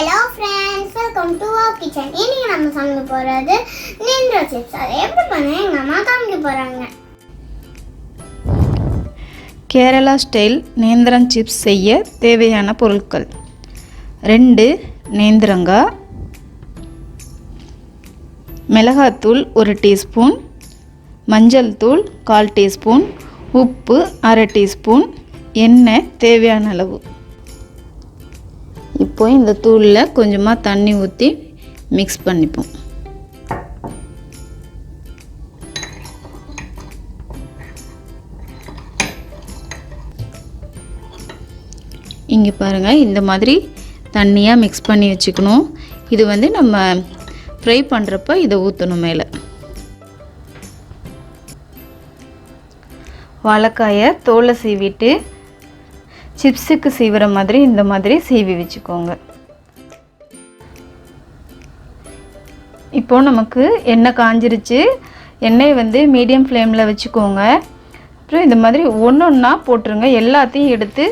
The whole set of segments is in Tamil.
Hello friends, welcome to our kitchen. இன்னைக்கு நம்ம சமைக்க போறது நேந்திரம் சிப்ஸ். அதை எப்படி பண்ண எங்க அம்மா காமிக்க போறாங்க. கேரளா ஸ்டைல் நேந்திரம் சிப்ஸ் செய்ய தேவையான பொருட்கள்: 2 நேந்திரங்காய், மிளகாத்தூள் 1 டீஸ்பூன், மஞ்சள் தூள் 1/4 டீஸ்பூன், உப்பு 1/2 டீஸ்பூன், எண்ணெய் தேவையான அளவு. இப்போ இந்த தூளில் கொஞ்சமாக தண்ணி ஊற்றி மிக்ஸ் பண்ணிப்போம். இங்கே பாருங்கள், இந்த மாதிரி தண்ணியாக மிக்ஸ் பண்ணி வச்சுக்கணும். இது வந்து நம்ம ஃப்ரை பண்ணுறப்ப இதை ஊற்றணும். மேலே வாழைக்காயை தோலை சீவிட்டு சிப்ஸுக்கு சீவுற மாதிரி இந்த மாதிரி சீவி வச்சுக்கோங்க. இப்போது நமக்கு எண்ணெய் காஞ்சிருச்சு. எண்ணெய் வந்து மீடியம் ஃப்ளேமில் வச்சுக்கோங்க. அப்புறம் இந்த மாதிரி ஒன்று ஒன்றா போட்டுருங்க. எல்லாத்தையும் எடுத்து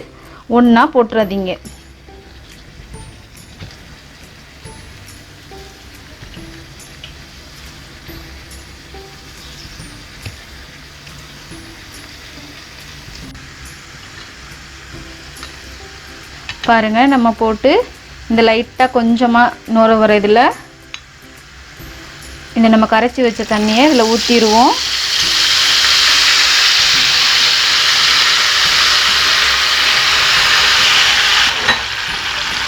ஒன்றா போட்டுறாதீங்க. பாருங்கள், நம்ம போட்டு இந்த லைட்டாக கொஞ்சமாக நுர வர இதில் இந்த நம்ம கரைச்சி வச்ச தண்ணியை இதில் ஊற்றிடுவோம்.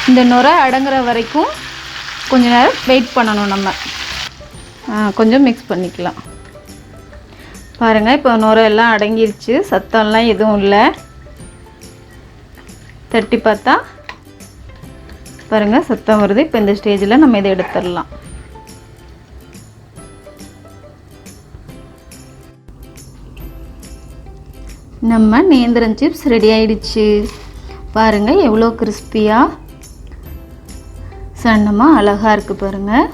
இந்த நுர அடங்குற வரைக்கும் கொஞ்ச நேரம் வெயிட் பண்ணணும். நம்ம கொஞ்சம் மிக்ஸ் பண்ணிக்கலாம். பாருங்கள், இப்போ நுர எல்லாம் அடங்கிருச்சு. சத்தம்லாம் எதுவும் இல்லை. தட்டி பார்த்தா பாருங்கள், சத்தம் வருது. இப்போ இந்த ஸ்டேஜில் நம்ம இதை எடுத்துடலாம். நம்ம நேந்திரம் சிப்ஸ் ரெடி ஆயிடுச்சு. பாருங்கள், எவ்வளோ கிறிஸ்பியாக சன்னமாக அழகாக இருக்குது. பாருங்கள்,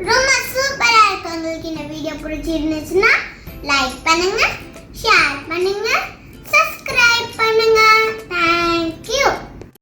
ரொம்ப சூப்பரா இருக்கு. உங்களுக்கு இந்த வீடியோ பிடிச்சிருந்துச்சுன்னா லைக் பண்ணுங்க, ஷேர் பண்ணுங்க,